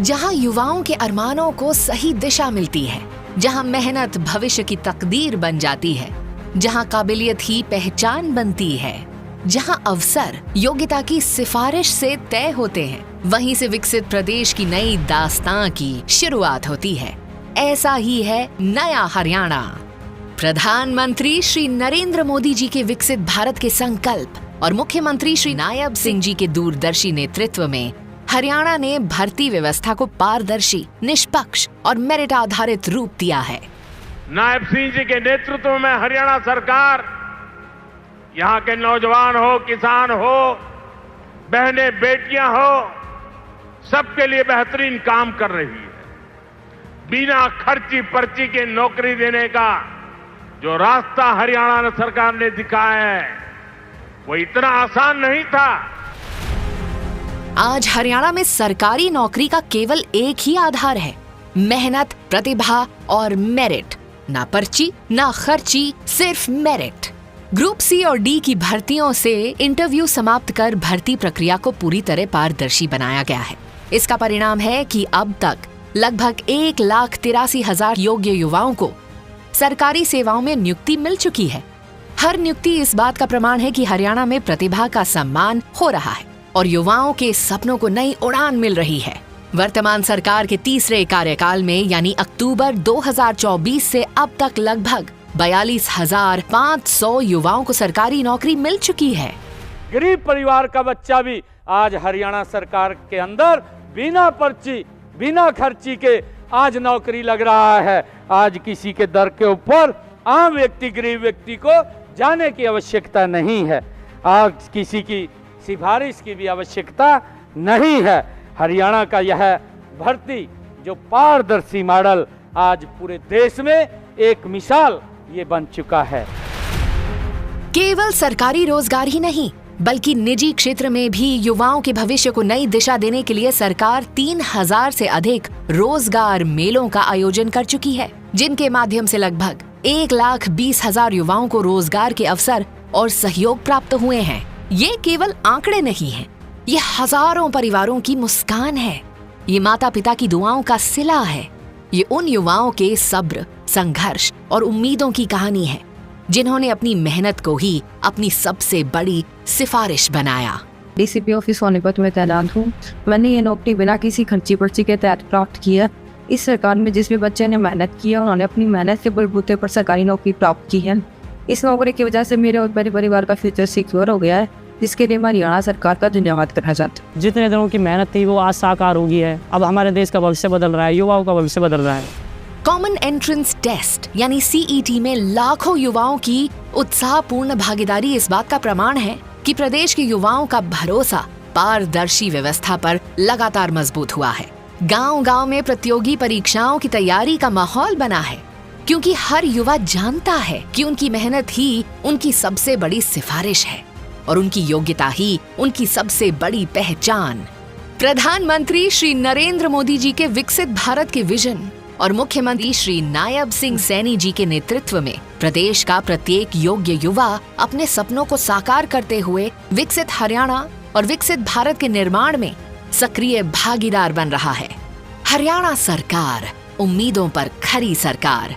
जहां युवाओं के अरमानों को सही दिशा मिलती है, जहां मेहनत भविष्य की तकदीर बन जाती है, जहां काबिलियत ही पहचान बनती है, जहां अवसर योग्यता की सिफारिश से तय होते हैं, वहीं से विकसित प्रदेश की नई दास्तां की शुरुआत होती है। ऐसा ही है नया हरियाणा। प्रधानमंत्री श्री नरेंद्र मोदी जी के विकसित भारत के संकल्प और मुख्यमंत्री श्री नायब सिंह जी के दूरदर्शी नेतृत्व में हरियाणा ने भर्ती व्यवस्था को पारदर्शी, निष्पक्ष और मेरिट आधारित रूप दिया है। नायब सिंह जी के नेतृत्व में हरियाणा सरकार यहाँ के नौजवान हो, किसान हो, बहनें बेटियां हो, सबके लिए बेहतरीन काम कर रही है। बिना खर्ची पर्ची के नौकरी देने का जो रास्ता हरियाणा सरकार ने दिखाया है वो इतना आसान नहीं था। आज हरियाणा में सरकारी नौकरी का केवल एक ही आधार है, मेहनत, प्रतिभा और मेरिट। ना पर्ची, ना खर्ची, सिर्फ मेरिट। ग्रुप सी और डी की भर्तियों से इंटरव्यू समाप्त कर भर्ती प्रक्रिया को पूरी तरह पारदर्शी बनाया गया है। इसका परिणाम है कि अब तक लगभग 1,83,000 योग्य युवाओं को सरकारी सेवाओं में नियुक्ति मिल चुकी है। हर नियुक्ति इस बात का प्रमाण है कि हरियाणा में प्रतिभा का सम्मान हो रहा है और युवाओं के सपनों को नई उड़ान मिल रही है। वर्तमान सरकार के तीसरे कार्यकाल में यानी अक्टूबर 2024 से अब तक लगभग 42,500 युवाओं को सरकारी नौकरी मिल चुकी है। गरीब परिवार का बच्चा भी आज हरियाणा सरकार के अंदर बिना पर्ची, बिना खर्ची के आज नौकरी लग रहा है। आज किसी के दर के ऊपर आम व्यक्ति, गरीब व्यक्ति को जाने की आवश्यकता नहीं है। आज किसी की सिफारिश की भी आवश्यकता नहीं है। हरियाणा का यह भर्ती जो पारदर्शी मॉडल आज पूरे देश में एक मिसाल ये बन चुका है। केवल सरकारी रोजगार ही नहीं बल्कि निजी क्षेत्र में भी युवाओं के भविष्य को नई दिशा देने के लिए सरकार 3,000 से अधिक रोजगार मेलों का आयोजन कर चुकी है, जिनके माध्यम से लगभग 1,20,000 युवाओं को रोजगार के अवसर और सहयोग प्राप्त हुए हैं। ये केवल आंकड़े नहीं हैं, ये हजारों परिवारों की मुस्कान है, ये माता पिता की दुआओं का सिला है, ये उन युवाओं के सब्र, संघर्ष और उम्मीदों की कहानी है जिन्होंने अपनी मेहनत को ही अपनी सबसे बड़ी सिफारिश बनाया। डीसीपी ऑफिस होने पर मैं तैनात हूँ। मैंने ये नौकरी बिना किसी खर्ची पर्ची के तहत प्राप्त किया। इस सरकार में जिस भी बच्चे ने मेहनत किया उन्होंने अपनी मेहनत के बलबूते पर सरकारी नौकरी प्राप्त की है। इस नौकरी की वजह से मेरे और मेरे परिवार का फ्यूचर सिक्योर हो गया है, जिसके लिए मैं हरियाणा सरकार का धन्यवाद करना चाहता हूँ। जितने दिनों की मेहनत थी वो आज साकार हो गई है। अब हमारे देश का भविष्य बदल रहा है, युवाओं का भविष्य बदल रहा है। कॉमन एंट्रेंस टेस्ट यानी सीईटी में लाखों युवाओं की उत्साहपूर्ण भागीदारी इस बात का प्रमाण है कि प्रदेश के युवाओं का भरोसा पारदर्शी व्यवस्था पर लगातार मजबूत हुआ है। गांव-गांव में प्रतियोगी परीक्षाओं की तैयारी का माहौल बना है, क्योंकि हर युवा जानता है कि उनकी मेहनत ही उनकी सबसे बड़ी सिफारिश है और उनकी योग्यता ही उनकी सबसे बड़ी पहचान। प्रधानमंत्री श्री नरेंद्र मोदी जी के विकसित भारत के विजन और मुख्यमंत्री श्री नायब सिंह सैनी जी के नेतृत्व में प्रदेश का प्रत्येक योग्य युवा अपने सपनों को साकार करते हुए विकसित हरियाणा और विकसित भारत के निर्माण में सक्रिय भागीदार बन रहा है। हरियाणा सरकार, उम्मीदों पर खरी सरकार।